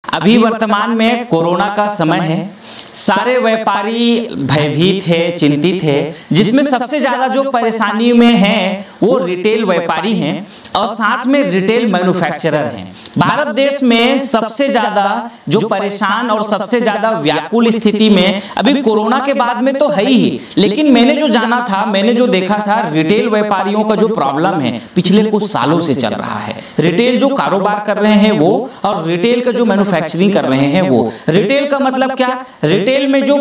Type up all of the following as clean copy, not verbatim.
अभी वर्तमान में कोरोना का समय है, सारे व्यापारी भयभीत है, चिंतित है, जिसमें सबसे ज्यादा जो परेशानी में है वो रिटेल व्यापारी हैं और साथ में रिटेल मैन्युफैक्चरर हैं। भारत देश में सबसे ज्यादा जो परेशान और सबसे ज्यादा व्याकुल स्थिति में अभी कोरोना के बाद में तो है ही, लेकिन मैंने जो जाना था, मैंने जो देखा था, रिटेल व्यापारियों का जो प्रॉब्लम है पिछले कुछ सालों से चल रहा है। रिटेल जो कारोबार कर रहे हैं वो, और रिटेल का जो मैन्युफैक्चरिंग कर रहे हैं वो। रिटेल का मतलब क्या? रिटेल में जो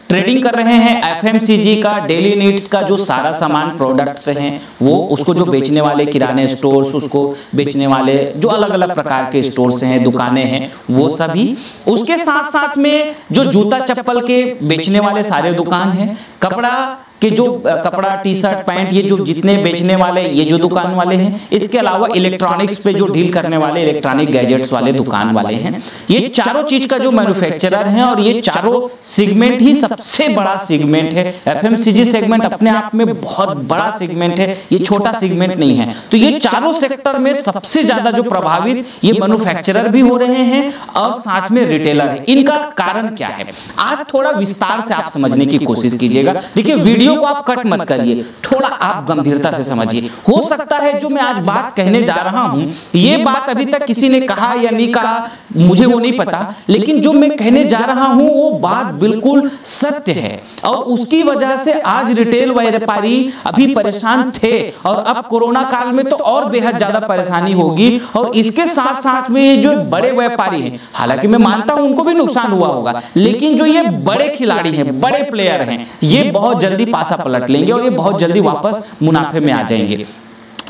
ट्रेडिंग कर रहे हैं एफएमसीजी का, डेली नीड्स का जो सारा सामान प्रोडक्ट्स हैं वो, उसको जो बेचने वाले किराने स्टोर्स, उसको बेचने वाले जो अलग अलग प्रकार के स्टोर्स हैं, दुकानें हैं, वो सभी। उसके साथ साथ में जो जूता चप्पल के बेचने वाले सारे दुकान हैं, कपड़ा कि जो कपड़ा, टी शर्ट, पैंट, ये जो जितने बेचने वाले ये जो दुकान वाले हैं, इसके अलावा इलेक्ट्रॉनिक्स पे जो डील करने वाले इलेक्ट्रॉनिक गैजेट्स वाले दुकान वाले हैं, ये चारों चीज का जो मैन्युफैक्चरर हैं, और ये चारों सेगमेंट ही सबसे बड़ा सेगमेंट है। एफएमसीजी सेगमेंट अपने आप में बहुत बड़ा सेगमेंट है, ये छोटा सेगमेंट नहीं है। तो ये चारों सेक्टर में सबसे ज्यादा जो प्रभावित ये मैन्युफैक्चरर भी हो रहे हैं और साथ में रिटेलर है। इनका कारण क्या है आज थोड़ा विस्तार से आप समझने की कोशिश कीजिएगा। देखिए, वीडियो को आप कट मत करिए, थोड़ा आप गंभीरता से समझिए। हो सकता है जो मैं आज बात कहने जा रहा हूं, ये बात अभी तक किसी ने कहा या नहीं कहा मुझे वो नहीं पता, लेकिन जो मैं कहने जा रहा हूं वो बात बिल्कुल सत्य है। और उसकी वजह से आज रिटेल व्यापारी अभी परेशान थे, और अब कोरोना काल में तो और बेहद ज्यादा परेशानी होगी। और इसके साथ साथ में जो बड़े व्यापारी हैं, हालांकि मैं मानता हूं उनको भी नुकसान हुआ होगा, लेकिन जो ये बड़े खिलाड़ी हैं, बड़े प्लेयर हैं, ये बहुत जल्दी पासा पलट लेंगे और ये बहुत जल्दी वापस मुनाफे में आ जाएंगे।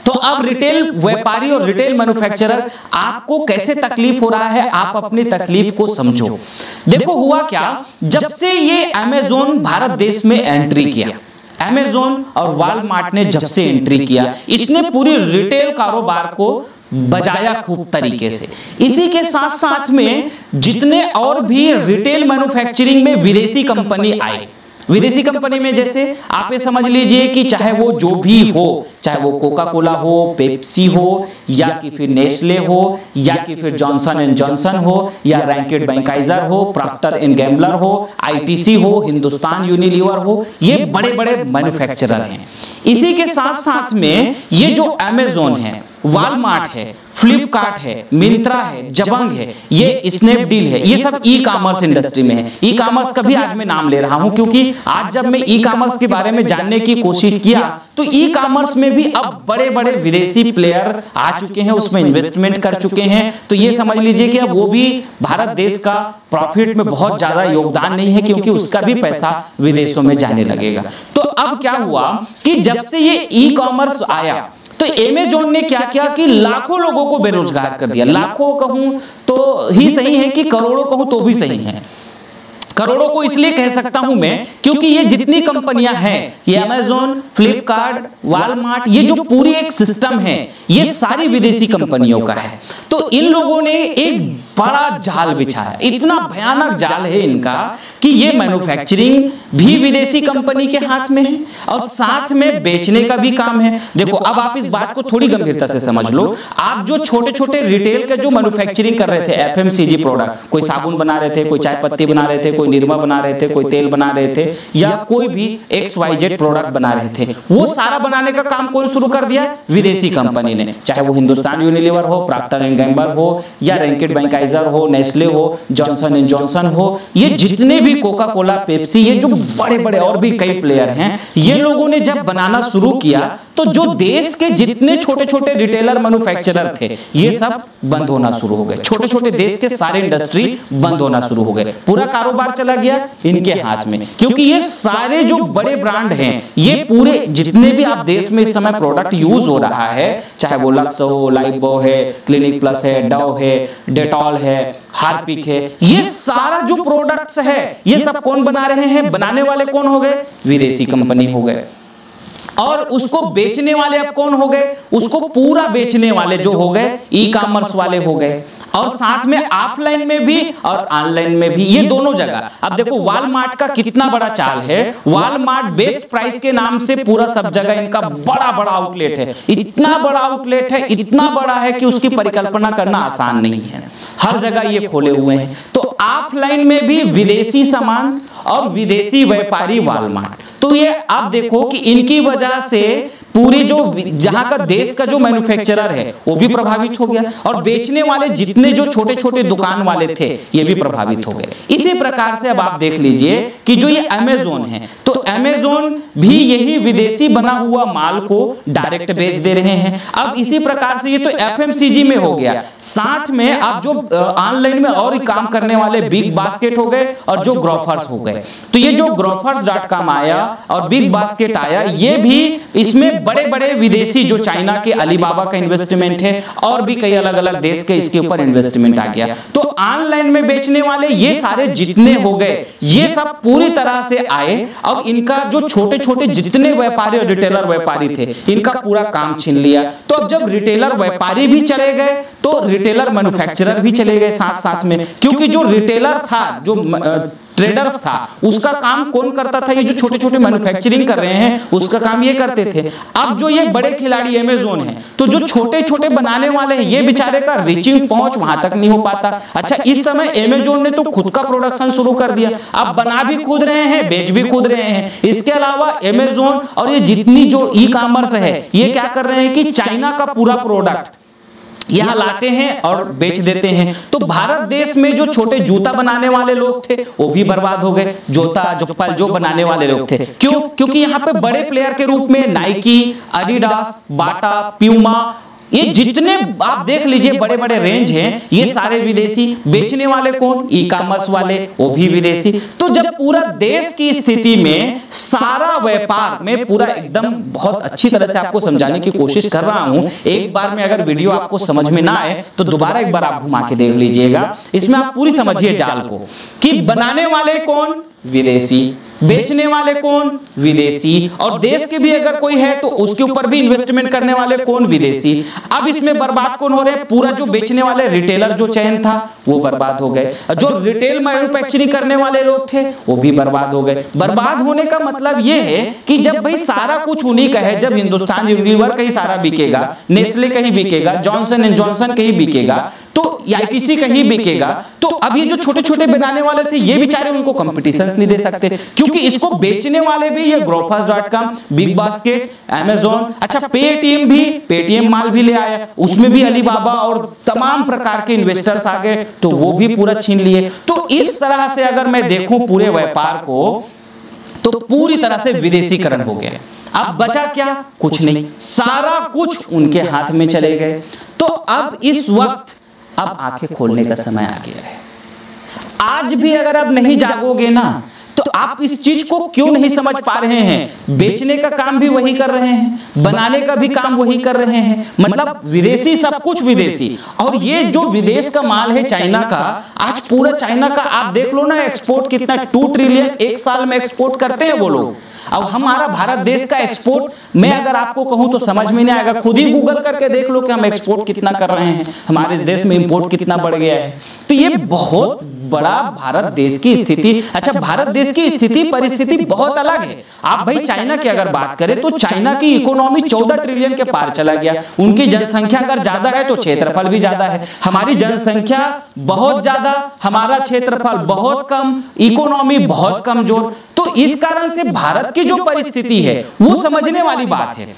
तो अब रिटेल व्यापारी और रिटेल मैन्युफैक्चरर आपको कैसे तकलीफ हो रहा है, आप अपनी तकलीफ को समझो। देखो हुआ क्या, जब से ये अमेज़न भारत देश में एंट्री किया, अमेज़न और वॉलमार्ट ने जब से एंट्री किया, इसने पूरी रिटेल कारोबार को बजाया खूब तरीके से। इसी के साथ साथ में जितने और भी रिटेल मैन्युफैक्चरिंग में विदेशी कंपनी आई, विदेशी कंपनी में जैसे आप ये समझ लीजिए कि चाहे वो जो भी हो, चाहे वो कोका कोला हो, पेप्सी हो, या कि फिर नेस्ले हो, या कि फिर जॉनसन एंड जॉनसन हो, या रैंकेट बैंकाइजर हो, प्रॉक्टर एंड गैम्बलर हो, आईटीसी हो, हिंदुस्तान यूनिलीवर हो, ये बड़े बड़े मैन्युफैक्चरर हैं। इसी के साथ साथ में ये जो अमेज़न है, वॉलमार्ट है, फ्लिपकार्ट है, मिंत्रा है, जबंग है, ये स्नैपडील है, ये सब ई कॉमर्स इंडस्ट्री में है। ई कॉमर्स का भी आज मैं नाम ले रहा हूं, क्योंकि आज जब मैं ई कॉमर्स के बारे में जानने की कोशिश किया तो ई कॉमर्स में भी अब बड़े बड़े विदेशी प्लेयर आ चुके हैं, उसमें इन्वेस्टमेंट कर चुके हैं। तो ये समझ लीजिए कि अब वो भी भारत देश का प्रॉफिट में बहुत ज्यादा योगदान नहीं है, क्योंकि उसका भी पैसा विदेशों में जाने लगेगा। तो अब क्या हुआ कि जब से ये ई कॉमर्स आया तो अमेज़न ने क्या किया कि लाखों लोगों को बेरोजगार कर दिया। लाखों कहूं तो ही सही है कि करोड़ों कहूं तो भी सही है। करोड़ों को इसलिए कह सकता हूं मैं, क्योंकि ये जितनी कंपनियां हैं, ये अमेज़न, फ्लिपकार्ट, वॉलमार्ट, ये जो पूरी एक सिस्टम है, ये सारी विदेशी कंपनियों का है। तो इन लोगों ने एक बड़ा जाल बिछाया, इतना भयानक जाल है इनका कि ये मैन्युफैक्चरिंग भी विदेशी कंपनी के हाथ में है और साथ में बेचने का भी काम है। देखो, अब आप इस बात को थोड़ी गंभीरता से समझ लो। आप जो छोटे छोटे रिटेल के जो मैन्युफैक्चरिंग कर रहे थे एफएमसीजी प्रोडक्ट, कोई साबुन बना रहे थे, कोई चाय पत्ती बना रहे थे, कोई निरमा बना रहे थे, कोई तेल बना रहे थे, या कोई भी XYZ प्रोडक्ट बना रहे थे, वो सारा बनाने का काम कौन शुरू कर दिया? विदेशी कंपनी ने। चाहे वो हिंदुस्तान यूनिलीवर हो, प्रॉक्टर एंड गैम्बल हो, या रैंकेट बैंकाइजर हो, नेस्ले हो, जॉनसन एंड जॉनसन हो, ये जितने भी कोका कोला, पेप्सी, ये जो बड़े बड़े और भी कई प्लेयर हैं, ये लोगों ने जब बनाना शुरू किया तो जो देश के जितने छोटे छोटे रिटेलर मैन्युफैक्चरर थे, ये सब बंद होना शुरू हो गए। छोटे छोटे देश के सारे इंडस्ट्री बंद होना शुरू हो गए, पूरा कारोबार चला गया इनके हाथ में। क्योंकि ये सारे जो बड़े ब्रांड हैं, ये पूरे जितने भी आप देश में इस समय प्रोडक्ट यूज हो रहा है, चाहे वो लक्स हो, लाइफबॉय है, क्लिनिक प्लस है, डव है, डेटॉल है, हार्पिक है, ये सारा जो प्रोडक्ट्स है, ये सब कौन बना रहे हैं? बनाने वाले कौन हो गए? विदेशी कंपनी हो गए। और उसको बेचने वाले अब कौन हो गए? उसको पूरा बेचने वाले जो हो गए ई कॉमर्स वाले हो गए। और साथ में ऑफलाइन में भी और ऑनलाइन में भी, ये दोनों जगह। अब देखो वॉलमार्ट का कितना बड़ा चाल है, वॉलमार्ट बेस्ट प्राइस के नाम से पूरा सब जगह इनका बड़ा बड़ा आउटलेट है, इतना बड़ा आउटलेट है, इतना बड़ा है कि उसकी परिकल्पना करना आसान नहीं है, हर जगह ये खोले हुए हैं। तो ऑफलाइन में भी विदेशी सामान और विदेशी व्यापारी वॉलमार्ट, तो ये आप देखो कि इनकी वजह से पूरी जो जहां का देश का जो मैन्युफैक्चरर है वो भी प्रभावित हो गया, और बेचने वाले जितने जो छोटे छोटे दुकान वाले थे ये भी प्रभावित हो गए। इसी प्रकार से अब आप देख लीजिए कि जो ये अमेज़न है, तो अमेज़न भी यही विदेशी बना हुआ माल को डायरेक्ट बेच दे रहे हैं। अब इसी प्रकार से ये तो एफएमसीजी में हो गया, साथ में अब जो ऑनलाइन में और काम करने वाले बिग बास्केट हो गए और जो ग्रोफर्स हो गए। तो ये जो grofers.com आया और बिग बास्केट आया, ये भी इसमें बड़े बड़े विदेशी जो चाइना के अलीबाबा का इन्वेस्टमेंट है और भी कई अलग अलग देश के इसके ऊपर इन्वेस्टमेंट आ गया। तो ऑनलाइन में बेचने वाले ये सारे जितने हो गए ये सब पूरी तरह से आए। अब इनका जो छोटे छोटे जितने व्यापारी और रिटेलर व्यापारी थे इनका पूरा काम छीन लिया। तो अब जब रिटेलर व्यापारी भी चले गए तो रिटेलर मैन्युफैक्चरर भी चले गए साथ साथ में, क्योंकि जो रिटेलर था, जो ट्रेडर्स था, उसका काम कौन करता था, ये जो छोटे छोटे मैन्युफैक्चरिंग कर रहे हैं उसका काम ये करते थे। अब जो ये बड़े खिलाड़ी अमेज़न है, तो जो छोटे छोटे बनाने वाले हैं ये बेचारे का रीचिंग पहुंच वहां तक नहीं हो पाता। अच्छा, इस समय अमेज़न ने तो खुद का प्रोडक्शन शुरू कर दिया, अब बना भी खुद रहे हैं, बेच भी खुद रहे हैं। इसके अलावा अमेज़न और ये जितनी जो ई कॉमर्स है ये क्या कर रहे हैं कि चाइना का पूरा प्रोडक्ट यहाँ लाते हैं और बेच देते हैं। तो भारत देश में जो छोटे जूता बनाने वाले लोग थे वो भी बर्बाद हो गए, जूता चप्पल जो बनाने वाले लोग थे। क्यों? क्योंकि यहाँ पे बड़े प्लेयर के रूप में नाइकी, एडिडास, बाटा, प्यूमा, ये जितने आप देख लीजिए बड़े बड़े रेंज हैं ये सारे विदेशी। बेचने वाले कौन? ई कॉमर्स वाले, वो भी विदेशी। तो जब पूरा देश की स्थिति में सारा व्यापार में पूरा एकदम बहुत अच्छी तरह से आपको समझाने की कोशिश कर रहा हूं, एक बार में अगर वीडियो आपको समझ में ना आए तो दोबारा एक बार आप घुमा के देख लीजिएगा, इसमें आप पूरी समझिए जाल को कि बनाने वाले कौन? विदेशी, बेचने वाले कौन? विदेशी, और देश के भी अगर कोई है तो उसके ऊपर भी इन्वेस्टमेंट करने वाले कौन? विदेशी। अब इसमें बर्बाद कौन हो रहे हैं? पूरा जो बेचने वाले रिटेलर जो चैन था वो बर्बाद हो गए, जो रिटेल मैन्युफैक्चरिंग करने वाले लोग थे वो भी बर्बाद हो गए। बर्बाद होने का मतलब ये है कि जब भाई सारा कुछ उन्हीं का है, जब हिंदुस्तान यूनिलीवर कहीं सारा बिकेगा, नेस्ले कहीं बिकेगा, जॉनसन एंड जॉनसन कहीं बिकेगा, तो आईटीसी कहीं बिकेगा, तो अब ये जो छोटे छोटे बनाने वाले थे ये बेचारे उनको कंपटीशन नहीं दे सकते, क्योंकि इसको बेचने वाले भी ये grofers.com, बिग बास्केट, अमेज़न, अच्छा पेटीएम भी, पेटीएम माल भी ले आया, उसमें भी अलीबाबा और तमाम प्रकार के इन्वेस्टर्स आ गए तो वो भी पूरा छीन लिए। तो इस तरह से अगर मैं देखूं पूरे व्यापार को तो पूरी तरह से विदेशीकरण हो गया। अब बचा क्या? कुछ नहीं, सारा कुछ उनके हाथ में चले गए। तो अब इस वक्त अब आंखें खोलने का समय आ गया है। आज भी अगर आप नहीं जागोगे ना तो आप इस चीज को क्यों नहीं समझ पा रहे हैं? बेचने का काम भी वही कर रहे हैं, बनाने का भी काम वही कर रहे हैं, मतलब विदेशी, सब कुछ विदेशी। और ये जो विदेश का माल है चाइना का, आज पूरा चाइना का आप देख लो ना एक्सपोर्ट कितना, 2 ट्रिलियन एक साल में एक्सपोर्ट करते हैं वो लोग। अब हमारा भारत देश का एक्सपोर्ट मैं अगर आपको कहूं तो समझ में नहीं आएगा, खुद ही गूगल करके देख लो कि हम एक्सपोर्ट कितना कर रहे हैं, हमारे देश में इंपोर्ट कितना बढ़ गया है। तो ये बहुत बड़ा भारत देश की स्थिति। अच्छा, भारत देश की स्थिति परिस्थिति बहुत अलग है। आप भाई चाइना की अगर बात करें तो चाइना की इकोनॉमी 14 ट्रिलियन के पार चला गया, उनकी जनसंख्या अगर ज्यादा है तो क्षेत्रफल भी ज्यादा है। हमारी जनसंख्या बहुत ज्यादा, हमारा क्षेत्रफल बहुत कम, इकोनॉमी बहुत कमजोर। तो इस कारण से भारत की जो परिस्थिति है वो समझने वाली बात है।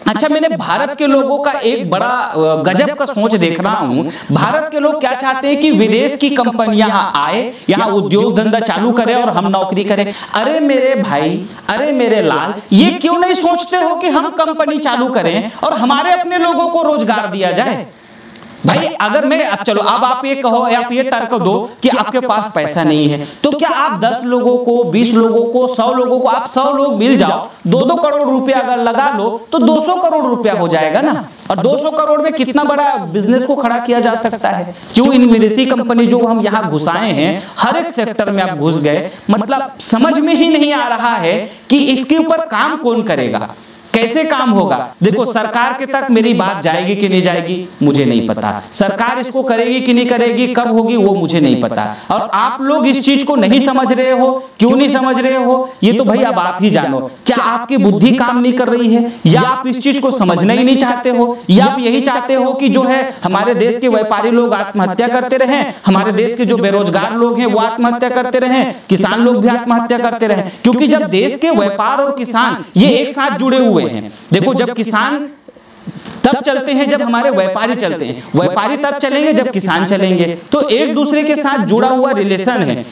अच्छा, मैंने भारत के लोगों का एक बड़ा गजब का सोच देख रहा हूं। भारत के लोग क्या चाहते हैं कि विदेश की कंपनियां आए, यहाँ उद्योग धंधा चालू करें और हम नौकरी करें। अरे मेरे भाई, अरे मेरे लाल, ये क्यों नहीं सोचते हो कि हम कंपनी चालू करें और हमारे अपने लोगों को रोजगार दिया जाए? भाई अगर मैं अब चलो अब आप ये कहो, आप ये तर्क दो कि आपके पास पैसा नहीं है, तो क्या आप 10 लोगों को, 20 लोगों को, 100 लोगों को, आप 100 लोग मिल जाओ, 2-2 करोड़ रुपया अगर लगा लो तो 200 करोड़ रुपया हो जाएगा ना। और 200 करोड़ में कितना बड़ा बिजनेस को खड़ा किया जा सकता है। क्यों? इन विदेशी कंपनी जो हम यहाँ घुसाए हैं, हर एक सेक्टर में आप घुस गए, मतलब समझ में ही नहीं आ रहा है कि इसके ऊपर काम कौन करेगा। कैसे काम होगा? देखो, सरकार के तक मेरी बात जाएगी कि नहीं जाएगी मुझे नहीं पता, सरकार इसको करेगी कि नहीं करेगी, कब होगी वो मुझे नहीं पता। और आप लोग इस चीज को नहीं समझ रहे हो, क्यों नहीं समझ रहे हो ये तो भाई अब आप ही जानो। क्या आपकी बुद्धि काम नहीं कर रही है, या आप इस चीज को समझना ही नहीं चाहते हो, या आप यही चाहते हो कि जो है हमारे देश के व्यापारी लोग आत्महत्या करते रहे, हमारे देश के जो बेरोजगार लोग हैं वो आत्महत्या करते रहे, किसान लोग भी आत्महत्या करते रहे? क्योंकि जब देश के व्यापार और किसान ये एक साथ जुड़े हुए हैं, देखो जब किसान तब चलते हैं जब हमारे व्यापारी चलते हैं, व्यापारी तब चलेंगे जब किसान चलेंगे, तो एक दूसरे के साथ जुड़ा हुआ रिलेशन है।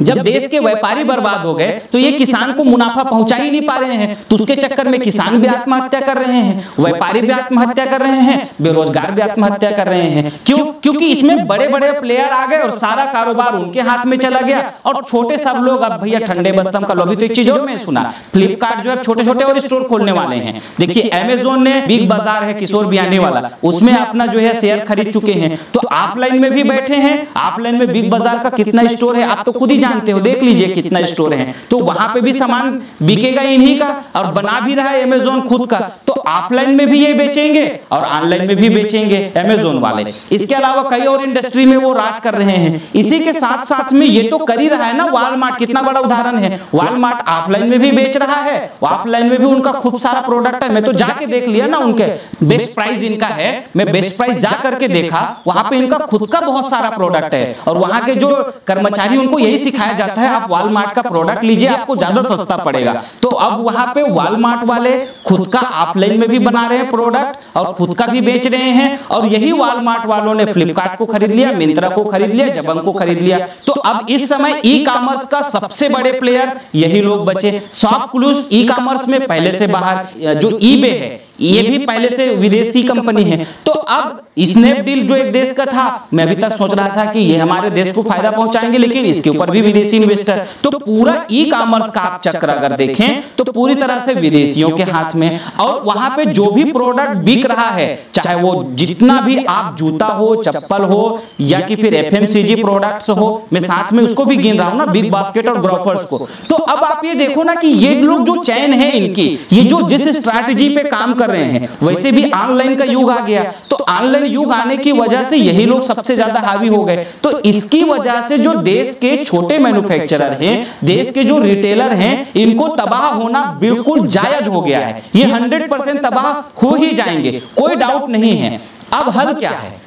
जब देश के व्यापारी बर्बाद हो गए तो ये किसान को मुनाफा पहुंचा ही नहीं पा रहे हैं, तो उसके चक्कर में किसान भी आत्महत्या कर रहे हैं, व्यापारी भी आत्महत्या कर रहे हैं, बेरोजगार भी आत्महत्या कर रहे हैं। क्यों? क्योंकि इसमें बड़े बड़े प्लेयर आ गए और सारा कारोबार उनके हाथ में चला गया, और छोटे सब लोग अब भैया ठंडे बस्तम का लॉबी। तो एक चीज और मैं सुना, फ्लिपकार्ट जो है छोटे छोटे और स्टोर खोलने वाले हैं। देखिए अमेजोन ने बिग बाजार है किशोर बियानी वाला, उसमें अपना जो है शेयर खरीद चुके हैं, तो ऑफलाइन में भी बैठे हैं। ऑफलाइन में बिग बाजार का कितना स्टोर है आप तो खुद ही जानते हो, देख लीजिए कितना स्टोर है, तो वहां पे भी सामान बिकेगा इन्हीं का, और बना भी रहा है अमेजोन खुद का। तो ऑफलाइन में भी ये बेचेंगे और ऑनलाइन में भी बेचेंगे अमेजोन वाले। इसके अलावा कई और इंडस्ट्री में वो राज कर रहे हैं। इसी के साथ साथ में ये तो कर ही रहा है ना वॉलमार्ट, कितना बड़ा उदाहरण है। वॉलमार्ट ऑफलाइन में भी बेच रहा है, ऑफलाइन में भी उनका खूब सारा प्रोडक्ट है। मैं तो जाके देख लिया ना, उनके बेस्ट प्राइस इनका है, मैं बेस्ट प्राइस जा करके देखा, वहां पे इनका खुद का बहुत सारा प्रोडक्ट है, और वहां के जो कर्मचारी उनको यही सिखाया जाता है आप वॉलमार्ट का प्रोडक्ट लीजिए आपको ज्यादा सस्ता पड़ेगा। तो अब वहां पे वॉलमार्ट वाले खुद का ऑफलाइन में भी बना रहे हैं प्रोडक्ट और खुद का भी बेच रहे हैं, और यही वॉलमार्ट वालों ने फ्लिपकार्ट को खरीद लिया, मिंत्रा को खरीद लिया, जबंग को खरीद लिया। तो अब इस समय ई कॉमर्स का सबसे बड़े प्लेयर यही लोग बचे। शॉपक्लूज ई कॉमर्स में पहले से बाहर, जो ईबे है ये भी पहले से विदेशी कंपनी है। तो अब स्नैपडील जो एक देश का था, मैं अभी तक सोच रहा था कि ये हमारे देश को फायदा पहुंचाएंगे, लेकिन इसके ऊपर भी विदेशी इन्वेस्टर। तो पूरा ई कॉमर्स का आप चक्र अगर देखें तो पूरी तरह से विदेशियों के हाथ में, और वहां पे जो भी प्रोडक्ट बिक रहा है, चाहे वो जितना भी आप जूता हो, चप्पल हो, या कि फिर एफएमसीजी प्रोडक्ट्स हो, मैं साथ में उसको भी गिन रहा हूं ना, बिग बास्केट और ग्रोफर्स को। तो अब आप ये देखो ना कि ये लोग जो चैन है इनकी, ये जो जिस स्ट्रैटेजी पे काम कर रहे हैं, वैसे भी ऑनलाइन का युग आ गया, तो ऑनलाइन युग आने की वजह से यही लोग सबसे ज्यादा हावी हो गए। तो इसकी वजह से जो देश के छोटे मैन्युफैक्चरर हैं, देश के जो रिटेलर हैं, इनको तबाह होना बिल्कुल जायज हो गया है। ये 100% तबाह हो ही जाएंगे, कोई डाउट नहीं है। अब हल क्या है,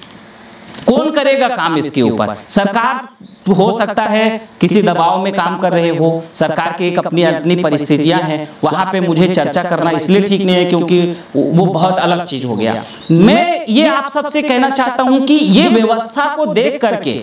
कौन करेगा काम इसके ऊपर? सरकार हो सकता है किसी दबाव में काम कर रहे हो, सरकार की एक अपनी अपनी परिस्थितियां हैं, वहां पे मुझे चर्चा करना इसलिए ठीक नहीं है क्योंकि वो बहुत अलग चीज हो गया। मैं ये आप सबसे कहना चाहता हूं कि ये व्यवस्था को देख करके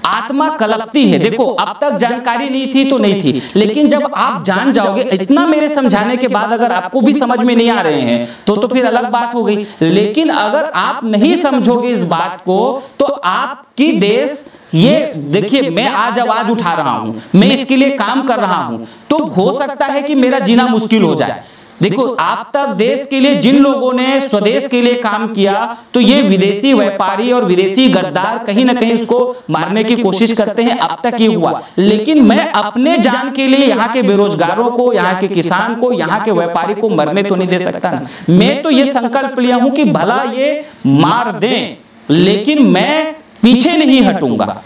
आत्मा कलपती है। देखो अब तक जानकारी नहीं थी तो नहीं थी, लेकिन जब आप जान जाओगे, इतना मेरे समझाने के बाद अगर आपको भी समझ में नहीं आ रहे हैं तो फिर अलग बात हो गई। लेकिन अगर आप नहीं समझोगे इस बात को तो आपकी देश, ये देखिए मैं आज आवाज उठा रहा हूं, मैं इसके लिए काम कर रहा हूं, तो हो सकता है कि मेरा जीना मुश्किल हो जाए। देखो आप तक देश के लिए जिन लोगों ने स्वदेश के लिए काम किया, तो ये विदेशी व्यापारी और विदेशी गद्दार कहीं ना कहीं उसको मारने की कोशिश करते हैं, अब तक ये हुआ। लेकिन मैं अपने जान के लिए यहाँ के बेरोजगारों को, यहाँ के किसान को, यहाँ के व्यापारी को मरने तो नहीं दे सकता ना। मैं तो ये संकल्प लिया हूं कि भला ये मार दें, लेकिन मैं पीछे नहीं हटूंगा,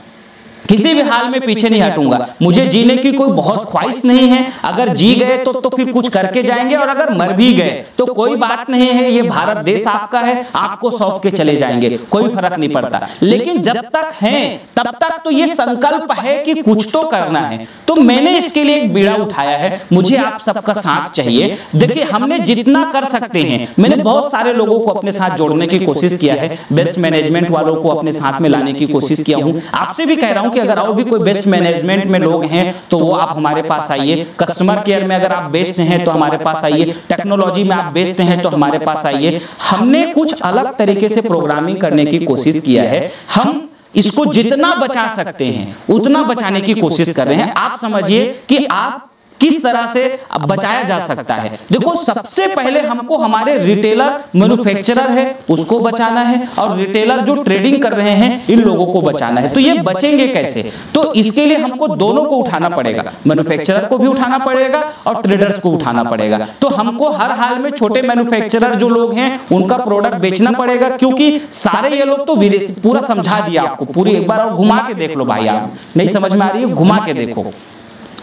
किसी भी हाल में पीछे नहीं हटूंगा। मुझे जीने की कोई बहुत ख्वाहिश नहीं है, अगर जी गए तो फिर कुछ करके जाएंगे, और अगर मर भी गए तो कोई बात नहीं है, ये भारत देश आपका है, आपको सौंप के चले जाएंगे, कोई फर्क नहीं पड़ता। लेकिन जब तक हैं तब तक तो ये संकल्प है कि कुछ तो करना है। तो मैंने इसके लिए एक बीड़ा उठाया है, मुझे आप सबका साथ चाहिए। देखिए हमने जितना कर सकते हैं, मैंने बहुत सारे लोगों को अपने साथ जोड़ने की कोशिश किया है, बेस्ट मैनेजमेंट वालों को अपने साथ में लाने की कोशिश किया हूं। आपसे भी कह रहा हूं कि अगर और भी कोई बेस्ट मैनेजमेंट में लोग हैं तो वो आप हमारे पास आइए, कस्टमर केयर में अगर आप बेस्ट हैं तो हमारे पास आइए, टेक्नोलॉजी में आप बेस्ट हैं तो हमारे पास आइए। हमने कुछ अलग तरीके से प्रोग्रामिंग करने की कोशिश किया है, हम इसको जितना बचा सकते हैं उतना बचाने की कोशिश कर रहे हैं। आप समझिए कि आप किस तरह से बचाया जा सकता है। देखो, सबसे पहले हमको हमारे रिटेलर मैन्युफैक्चरर है उसको बचाना है, और रिटेलर जो ट्रेडिंग कर रहे हैं इन लोगों को बचाना है। तो ये बचेंगे कैसे? तो इसके लिए हमको दोनों को उठाना पड़ेगा, मैन्युफैक्चरर को भी उठाना पड़ेगा और ट्रेडर्स को उठाना पड़ेगा। तो हमको हर हाल में छोटे मैन्युफैक्चरर जो लोग हैं उनका प्रोडक्ट बेचना पड़ेगा, क्योंकि सारे ये लोग तो विदेशी, पूरा समझा दिया आपको, पूरी एक बार और घुमा के देख लो भाई, आप नहीं समझ में आ रही है घुमा के देखो,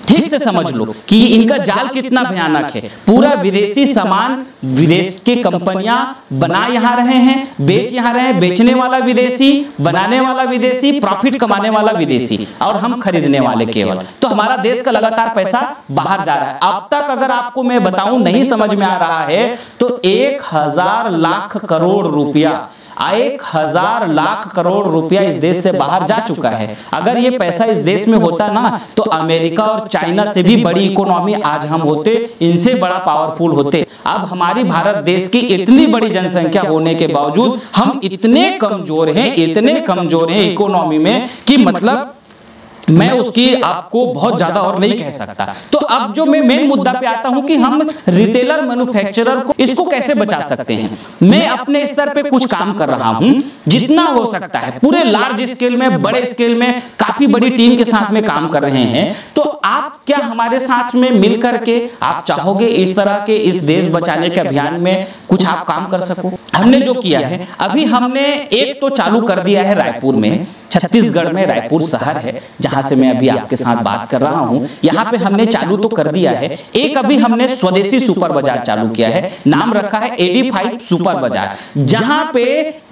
ठीक से समझ लो कि इनका जाल कितना भयानक है। पूरा विदेशी सामान विदेश के कंपनियां बना यहां रहे हैं, बेच यहां रहे हैं, बेचने वाला विदेशी, बनाने वाला विदेशी, प्रॉफिट कमाने वाला विदेशी, और हम खरीदने वाले केवल। तो हमारा देश का लगातार पैसा बाहर जा रहा है। अब तक अगर आपको मैं बताऊं नहीं समझ में आ रहा है तो 1000 लाख करोड़ रुपया, 1000 लाख करोड़ रुपया इस देश से बाहर जा चुका है। अगर ये पैसा इस देश में होता ना तो अमेरिका और चाइना से भी बड़ी इकोनॉमी आज हम होते, इनसे बड़ा पावरफुल होते। अब हमारी भारत देश की इतनी बड़ी जनसंख्या होने के बावजूद हम इतने कमजोर हैं इकोनॉमी में कि मतलब मैं उसकी आपको बहुत ज्यादा और नहीं कह सकता। तो अब जो मैं मेन मुद्दा पे आता हूं कि हम रिटेलर मैन्युफैक्चरर को इसको कैसे बचा सकते हैं। मैं अपने स्तर पे कुछ काम कर रहा हूं, जितना हो सकता है पूरे लार्ज स्केल में, बड़े स्केल में, काफी बड़ी टीम के साथ में काम कर रहे हैं। तो आप क्या हमारे साथ में मिल करके आप चाहोगे इस तरह के इस देश बचाने के अभियान में कुछ आप काम कर सको? हमने जो किया है, अभी हमने एक तो चालू कर दिया है रायपुर में, छत्तीसगढ़ में रायपुर शहर है जहां से मैं अभी आपके साथ बात कर रहा हूं, यहां पे हमने चालू तो कर दिया है। एक अभी हमने स्वदेशी सुपर बाजार चालू किया है, नाम रखा है AD5 सुपर बाजार, जहां पे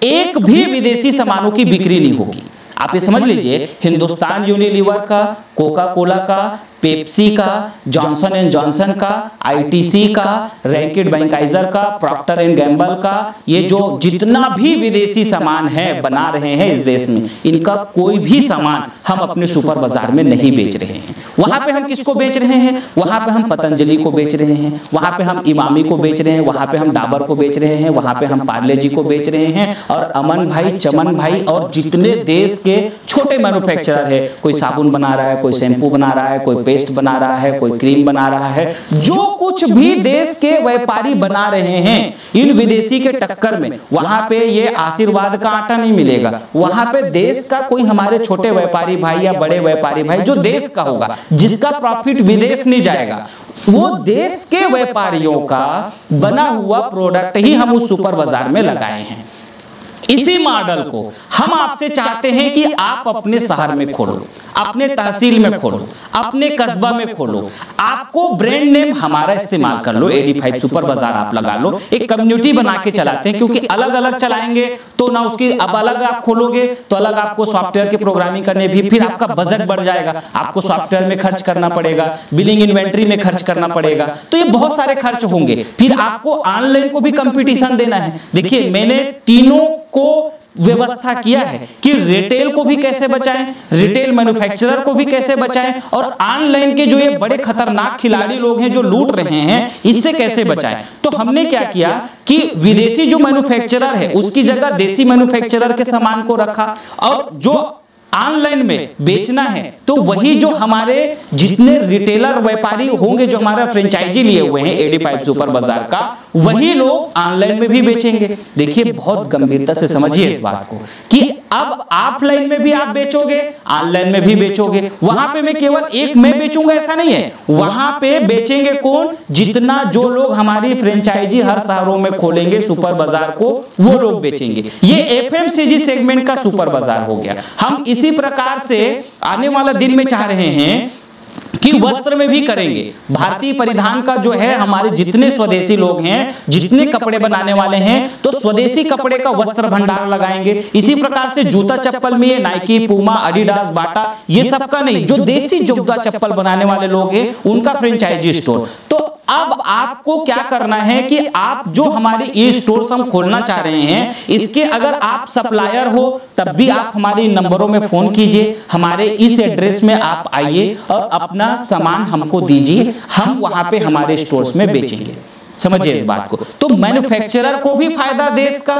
एक भी विदेशी सामानों की बिक्री नहीं होगी। आप ये समझ लीजिए, हिंदुस्तान यूनिलीवर का, कोका कोला का, पेप्सी का, जॉनसन एंड जॉनसन का, ITC का, रैंकिड बैंकाइजर का, प्रॉक्टर एंड गैम्बल का, ये जो जितना भी विदेशी सामान है बना रहे हैं इस देश में, इनका कोई भी सामान हम अपने सुपर बाजार में नहीं बेच रहे हैं। वहां पे हम किसको बेच रहे हैं? वहां पे हम पतंजलि को बेच रहे हैं, वहां पे हम इमामी को बेच रहे हैं, वहां पे हम डाबर को बेच रहे हैं, वहां पे हम पार्ले जी को बेच रहे हैं, और अमन भाई, चमन भाई और जितने देश के छोटे मैन्युफैक्चरर है, कोई साबुन बना रहा है, कोई शैम्पू बना रहा है, कोई पेस्ट बना रहा है, कोई क्रीम बना रहा है, जो कुछ भी देश के व्यापारी बना रहे हैं इन विदेशी के टक्कर में, वहां पे ये आशीर्वाद का आटा नहीं मिलेगा। वहां पे देश का कोई हमारे छोटे व्यापारी भाई या बड़े व्यापारी भाई जो देश का होगा, जिसका प्रॉफिट विदेश नहीं जाएगा, वो देश के व्यापारियों का बना हुआ प्रोडक्ट ही हम उस सुपर बाजार में लगाए हैं। इसी मॉडल को हम आपसे चाहते हैं कि आप अपने शहर में खोलो, अपने तहसील में खोलो, अपने कस्बा में खोलो। आपको ब्रांड नेम हमारा इस्तेमाल कर लो, AD5 सुपर बाजार आप लगा लो, एक कम्युनिटी बना के चलाते हैं, क्योंकि अलग अलग चलाएंगे तो ना उसकी, अब अलग आप खोलोगे तो अलग आपको सॉफ्टवेयर की प्रोग्रामिंग करने भी, फिर आपका बजट बढ़ जाएगा, आपको सॉफ्टवेयर में खर्च करना पड़ेगा, बिलिंग इन्वेंट्री में खर्च करना पड़ेगा, तो ये बहुत सारे खर्च होंगे। फिर आपको ऑनलाइन को भी कंपटीशन देना है। देखिए, मैंने तीनों को व्यवस्था किया है कि रिटेल को भी कैसे बचाएं, रिटेल मैन्युफैक्चरर को भी कैसे बचाएं, और ऑनलाइन के जो ये बड़े खतरनाक खिलाड़ी लोग हैं जो लूट रहे हैं, इससे कैसे बचाएं। तो हमने क्या किया कि विदेशी जो मैन्युफैक्चरर है उसकी जगह देसी मैन्युफैक्चरर के सामान को रखा, और जो ऑनलाइन में बेचना है तो वही जो हमारे जितने रिटेलर व्यापारी होंगे जो हमारा फ्रेंचाइजी लिए हुए हैं AD5 सुपर बाजार का, वही लोग ऑनलाइन में भी बेचेंगे। देखिए, बहुत गंभीरता से समझिए इस बात को कि अब ऑफलाइन में भी आप बेचोगे, ऑनलाइन में भी बेचोगे। वहां पे मैं केवल एक मैं बेचूंगा ऐसा नहीं है, वहां पे बेचेंगे कौन? जितना जो लोग हमारी फ्रेंचाइजी हर शहरों में खोलेंगे सुपर बाजार को, वो लोग बेचेंगे। ये FMCG सेगमेंट का सुपर बाजार हो गया। हम इसी प्रकार से आने वाला दिन में चाह रहे हैं कि वस्त्र में भी करेंगे। भारतीय परिधान का जो है, हमारे जितने स्वदेशी लोग हैं, जितने कपड़े बनाने वाले हैं, तो स्वदेशी कपड़े का वस्त्र भंडार लगाएंगे। इसी प्रकार से जूता चप्पल में नाइकी, पूमा, एडिडास, बाटा, ये सबका नहीं, जो देसी जूता चप्पल बनाने वाले लोग हैं उनका फ्रेंचाइजी स्टोर। तो अब आपको क्या करना है कि आप जो हमारे ये स्टोर्स हम खोलना चाह रहे हैं, इसके अगर आप सप्लायर हो तब भी आप हमारे नंबरों में फोन कीजिए, हमारे इस एड्रेस में आप आइए और अपना सामान हमको दीजिए, हम वहां पे हमारे स्टोर्स में बेचेंगे। समझिए इस बात को। तो मैन्युफैक्चरर को भी फायदा देश का,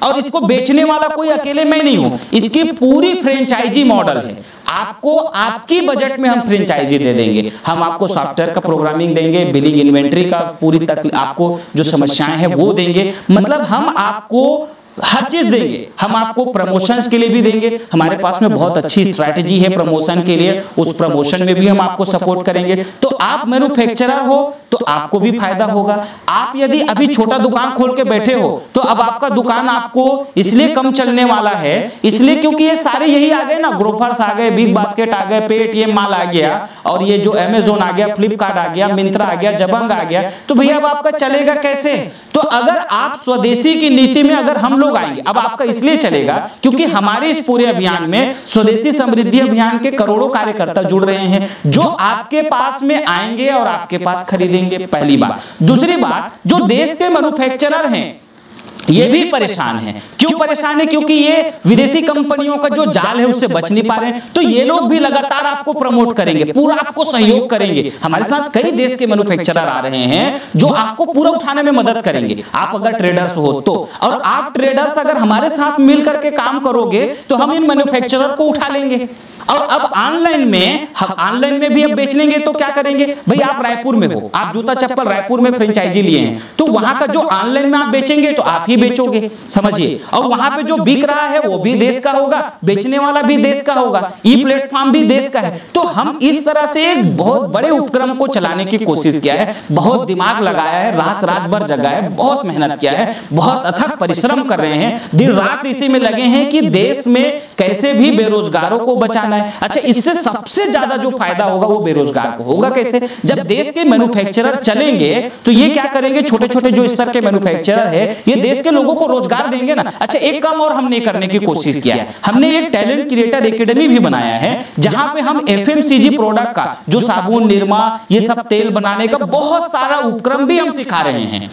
और इसको बेचने वाला कोई अकेले मैं नहीं हूं, इसकी पूरी फ्रेंचाइजी मॉडल है। आपको आपकी बजट में हम फ्रेंचाइजी दे देंगे, हम आपको सॉफ्टवेयर का प्रोग्रामिंग देंगे, बिलिंग इन्वेंट्री का पूरी तक आपको जो समस्याएं हैं वो देंगे, मतलब हम आपको हर चीज देंगे। हम आपको प्रमोशंस के लिए भी देंगे, हमारे पास में बहुत अच्छी स्ट्रैटेजी है प्रमोशन के लिए, उस प्रमोशन में भी हम आपको सपोर्ट करेंगे। तो आप मैन्युफैक्चरर हो तो आपको भी फायदा होगा। आप यदि अभी छोटा दुकान खोल के बैठे हो तो अब आपका दुकान आपको इसलिए कम चलने वाला है, इसलिए क्योंकि ये सारे यही आ गए ना, ग्रोफर्स आ गए, बिग बास्केट आ गए, पेटीएम माल आ गया, और ये जो अमेज़न आ गया, फ्लिपकार्ट आ गया, मिंत्रा आ गया, जबंग आ गया, तो भैया अब आपका चलेगा कैसे? तो अगर आप स्वदेशी की नीति में अगर हम लोग आएंगे, अब आपका इसलिए चलेगा क्योंकि हमारे इस पूरे अभियान में स्वदेशी समृद्धि अभियान के करोड़ों कार्यकर्ता जुड़ रहे हैं जो आपके पास में आएंगे और आपके पास खरीदेंगे, पहली बात। दूसरी बात, जो देश के मैन्युफैक्चरर हैं ये भी परेशान हैं। क्यों परेशान है? क्योंकि ये विदेशी कंपनियों का जो जाल है उससे बच नहीं पा रहे हैं, तो ये लोग भी लगातार आपको प्रमोट करेंगे, पूरा आपको सहयोग करेंगे। हमारे साथ कई देश के मैन्युफैक्चरर आ रहे हैं जो आपको पूरा उठाने में मदद करेंगे, आप अगर ट्रेडर्स हो तो। और आप ट्रेडर्स अगर हमारे साथ मिल करके काम करोगे तो हम इन मैन्युफैक्चरर को उठा लेंगे। और अब ऑनलाइन में भी अब बेचनेंगे तो क्या करेंगे भाई? आप रायपुर में हो, आप जूता चप्पल रायपुर में फ्रेंचाइजी लिए हैं, तो वहां का जो ऑनलाइन में आप बेचेंगे तो आप ही बेचोगे, समझिए। और वहां पे जो बिक रहा है वो भी देश का होगा, बेचने वाला भी देश का होगा, ई प्लेटफॉर्म भी देश का है। तो हम इस तरह से एक बहुत बड़े उपक्रम को चलाने की कोशिश किया है, बहुत दिमाग लगाया है, रात रात भर जगा है, बहुत मेहनत किया है, बहुत अथक परिश्रम कर रहे हैं, दिन रात इसी में लगे हैं कि देश में कैसे भी बेरोजगारों को बचाना है। अच्छा, इससे सबसे ज्यादा जो फायदा होगा वो बेरोजगार को होगा। कैसे? जब देश के मैन्युफैक्चरर चलेंगे तो ये क्या करेंगे, छोटे छोटे जो स्तर के मैन्युफैक्चरर है ये देश के लोगों को रोजगार देंगे ना। अच्छा, एक काम और हमने करने की कोशिश किया है, हमने एक टैलेंट क्रिएटर एकेडमी भी बनाया है जहां पे हम एफएमसीजी प्रोडक्ट का जो साबुन, निरमा, ये सब तेल बनाने का बहुत सारा उपक्रम भी हम सिखा रहे हैं।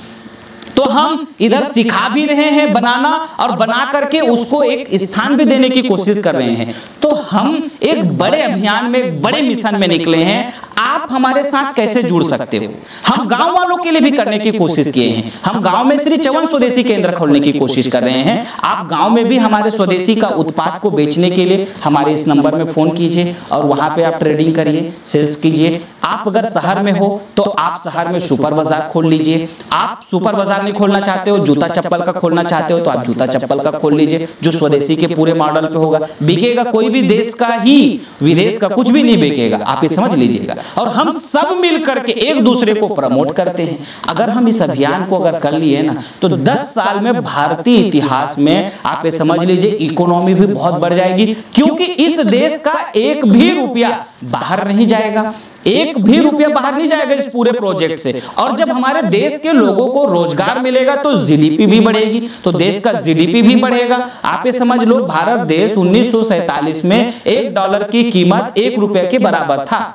तो हम इधर सिखा भी रहे हैं बनाना, और बना करके उसको एक स्थान भी देने की कोशिश कर रहे हैं। तो हम एक बड़े अभियान में, एक बड़े मिशन में निकले हैं। आप हमारे साथ कैसे जुड़ सकते हो? हम गांव वालों के लिए भी करने की कोशिश किए हैं। हम गांव में श्री चवन स्वदेशी केंद्र खोलने की कोशिश कर रहे हैं। आप गांव में भी हमारे स्वदेशी का उत्पाद को बेचने के लिए हमारे इस नंबर में फोन कीजिए और वहां पे आप ट्रेडिंग करिए, सेल्स कीजिए। आप अगर शहर में हो तो आप शहर में सुपर बाजार खोल लीजिए। आप सुपर बाजार नहीं खोलना चाहते हो, जूता चप्पल का खोलना चाहते हो तो आप जूता चप्पल का खोल लीजिए जो स्वदेशी के पूरे मॉडल पे होगा। बिकेगा कोई भी देश का ही, विदेश का कुछ भी नहीं बिकेगा, आप ये समझ लीजिएगा। और हम सब मिल करके एक दूसरे को प्रमोट करते हैं। अगर हम इस अभियान को अगर कर लिए ना तो 10 साल में भारतीय इतिहास में आप ये समझ लीजिए इकोनॉमी भी बहुत बढ़ जाएगी, क्योंकि इस देश का एक भी रुपया बाहर नहीं जाएगा, एक भी रुपया बाहर नहीं जाएगा इस पूरे प्रोजेक्ट से। और जब हमारे देश के लोगों को रोजगार मिलेगा तो जीडीपी भी बढ़ेगी, तो देश का जीडीपी भी बढ़ेगा। आप ये समझ लो, भारत देश 1947 में $1 की कीमत ₹1 के बराबर था।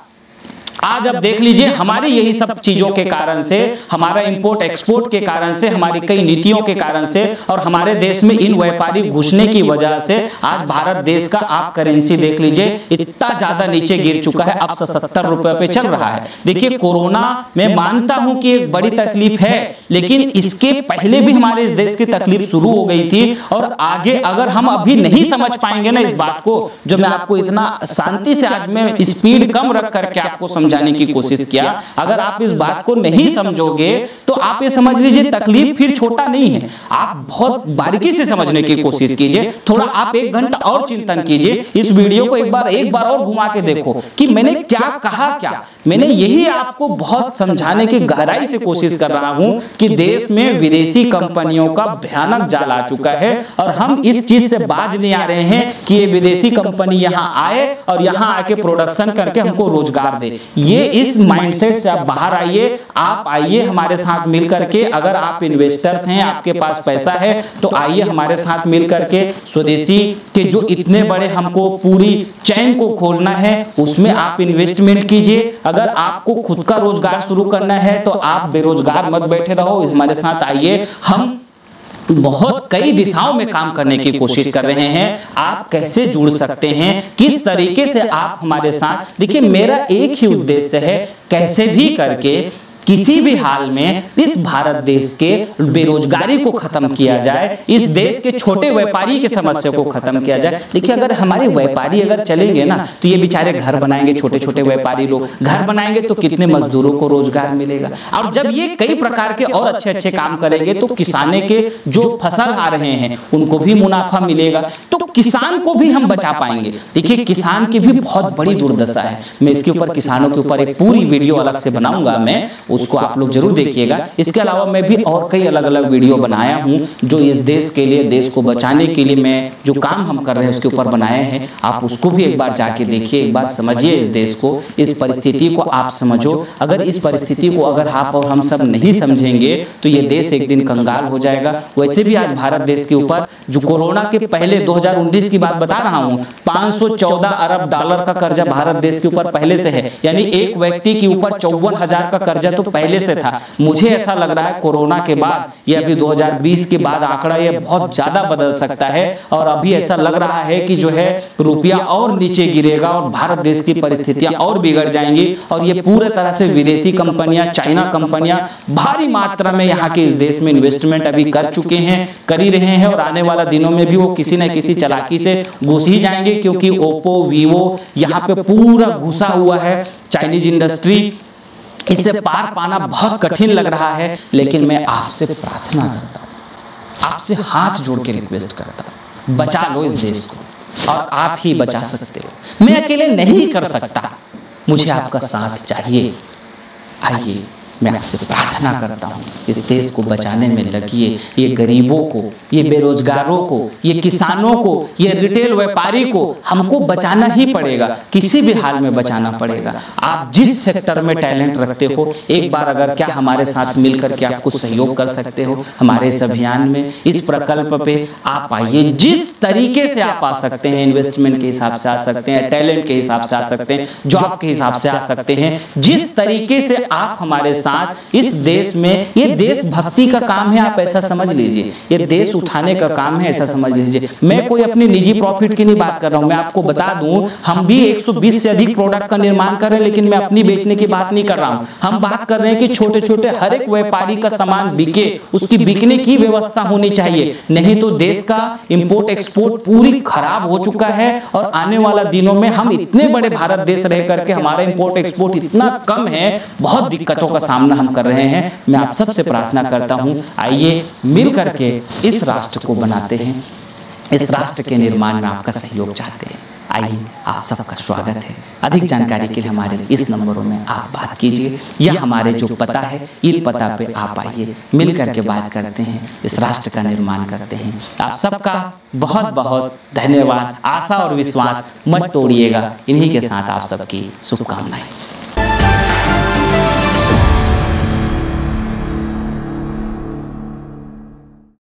आज अब देख लीजिए, हमारी यही सब चीजों के कारण से, हमारा इंपोर्ट एक्सपोर्ट के कारण से, हमारी कई नीतियों के कारण से और हमारे देश में इन व्यापारी घुसने की वजह से आज भारत देश का आप करेंसी देख लीजिए इतना ज्यादा नीचे गिर चुका है, अब 77 रुपए पे चल रहा है। देखिए, कोरोना में मानता हूं कि एक बड़ी तकलीफ है, लेकिन इसके पहले भी हमारे इस देश की तकलीफ शुरू हो गई थी। और आगे अगर हम अभी नहीं समझ पाएंगे ना इस बात को, जो मैं आपको इतना शांति से आज मैं स्पीड कम रख करके आपको समझाने की कोशिश किया, अगर आप इस बात को नहीं समझोगे तो आप ये समझ लीजिए तकलीफ फिर छोटा नहीं है। आप बहुत बारीकी से समझने की कोशिश कीजिए, थोड़ा आप 1 घंटा और चिंतन कीजिए, इस वीडियो को एक बार और घुमा के देखो कि मैंने क्या कहा। क्या मैंने यही आपको बहुत समझाने की गहराई से कोशिश कर रहा हूं कि देश में विदेशी कंपनियों का भयानक जाल आ चुका है और हम इस चीज से बाज नहीं आ रहे हैं कि ये विदेशी कंपनी यहां आए और यहां आके प्रोडक्शन करके हमको रोजगार दे। ये इस माइंडसेट से आप बाहर आइए, आप आइए हमारे साथ मिल करके। अगर आप इन्वेस्टर्स हैं, आपके पास पैसा है तो आइए हमारे साथ मिल करके स्वदेशी के जो इतने बड़े हमको पूरी चैन को खोलना है उसमें आप इन्वेस्टमेंट कीजिए। अगर आपको खुद का रोजगार शुरू करना है तो आप बेरोजगार मत बैठे रहो, हमारे साथ आइए। हम बहुत कई दिशाओं में काम करने की कोशिश कर रहे हैं। आप कैसे जुड़ सकते हैं, किस तरीके से आप हमारे साथ, देखिए मेरा एक ही उद्देश्य है, कैसे भी करके किसी भी हाल में इस भारत देश के बेरोजगारी को खत्म किया जाए, इस देश के छोटे व्यापारी की समस्या को खत्म किया जाए। देखिए, अगर हमारे व्यापारी अगर चलेंगे ना तो ये बेचारे घर बनाएंगे, छोटे छोटे व्यापारी लोग घर बनाएंगे तो कितने मजदूरों को रोजगार मिलेगा। और जब ये कई प्रकार के और अच्छे अच्छे काम करेंगे तो किसाने के जो फसल आ रहे हैं उनको भी मुनाफा मिलेगा, तो किसान को भी हम बचा पाएंगे। देखिए, किसान की भी बहुत बड़ी दुर्दशा है। मैं इसके ऊपर किसानों के ऊपर एक पूरी वीडियो अलग से बनाऊंगा, मैं उसको आप लोग जरूर देखिएगा। इसके अलावा मैं भी और कई अलग अलग वीडियो बनाया हूं जो इस देश के लिए, देश को बचाने के लिए मैं जो काम हम कर रहे हैं उसके ऊपर बनाए हैं। आप उसको भी एक बार जाके देखिए, एक बार समझिए इस देश को, इस परिस्थिति को आप समझो। अगर इस परिस्थिति को अगर आप और हम सब नहीं समझेंगे तो ये देश एक दिन कंगाल हो जाएगा। वैसे भी आज भारत देश के ऊपर जो कोरोना के पहले 2019 की बात बता रहा हूं, 514 अरब डॉलर का कर्जा भारत देश के ऊपर पहले से है, यानी एक व्यक्ति के ऊपर 54,000 का कर्जा तो पहले से था। मुझे ऐसा लग रहा है कोरोना के बाद, ये अभी 2020 के बाद आंकड़ा ये बहुत ज्यादा बदल सकता है और अभी ऐसा लग रहा है कि जो है रुपया और नीचे गिरेगा और भारत देश की परिस्थितियां और बिगड़ जाएंगी और ये पूरे तरह से विदेशी कंपनियां, चाइना कंपनियां भारी मात्रा में यहाँ के इस देश में इन्वेस्टमेंट अभी कर चुके हैं, कर ही रहे हैं और आने वाला दिनों में भी वो किसी न किसी चालाकी से घुस ही जाएंगे, क्योंकि ओप्पो, वीवो यहाँ पे पूरा घुसा हुआ है चाइनीज इंडस्ट्री। इससे पार पाना बहुत कठिन लग रहा है, लेकिन मैं आपसे प्रार्थना करता हूँ, आपसे हाथ जोड़ के रिक्वेस्ट करता हूँ, बचा लो इस देश को और आप ही बचा सकते हो। मैं अकेले नहीं कर सकता, मुझे आपका साथ चाहिए। आइए, मैं आपसे प्रार्थना करता हूँ, इस देश को बचाने में लगिए। ये गरीबों को, ये बेरोजगारों को, ये किसानों को, ये रिटेल व्यापारी को हमको बचाना ही पड़ेगा, किसी भी हाल में बचाना पड़ेगा। आप जिस सेक्टर में टैलेंट रखते हो, एक बार अगर क्या हमारे साथ मिलकर के आप कुछ सहयोग कर सकते हो हमारे इस अभियान में, इस प्रकल्प पे आप आइए। जिस तरीके से आप आ सकते हैं, इन्वेस्टमेंट के हिसाब से आ सकते हैं, टैलेंट के हिसाब से आ सकते हैं, जॉब के हिसाब से आ सकते हैं। जिस तरीके से आप हमारे साथ इस देश में, ये देश भक्ति का काम है, आप ऐसा समझ लीजिए, ये देश उठाने का काम है, ऐसा समझ लीजिए। मैं कोई अपनी निजी प्रॉफिट की नहीं बात कर रहा हूं। मैं आपको बता दूं, हम भी 120 से अधिक प्रोडक्ट का निर्माण कर रहे हैं, लेकिन मैं अपनी बेचने की बात नहीं कर रहा हूं। हम बात कर रहे हैं कि छोटे छोटे हर एक व्यापारी का सामान बिके, उसकी बिकने की व्यवस्था होनी चाहिए। नहीं तो देश का इंपोर्ट एक्सपोर्ट पूरी खराब हो चुका है और आने वाला दिनों में हम इतने बड़े भारत देश रह करके हमारा इंपोर्ट एक्सपोर्ट इतना कम है, बहुत दिक्कतों का सामना हम कर रहे हैं। मैं आप सबसे प्रार्थना करता हूं, आइए मिल करके इस राष्ट्र को बनाते हैं, इस राष्ट्र के निर्माण में आपका सहयोग चाहते हैं। आइए, आप सबका स्वागत है। अधिक जानकारी के लिए हमारे इस नंबरों में आप बात कीजिए या हमारे जो पता है इस पता पे आप आइए, मिल करके बात करते हैं, इस राष्ट्र का निर्माण करते हैं। आप सबका बहुत बहुत धन्यवाद। आशा और विश्वास मत तोड़िएगा। इन्हीं के साथ आप सबकी शुभकामनाएं।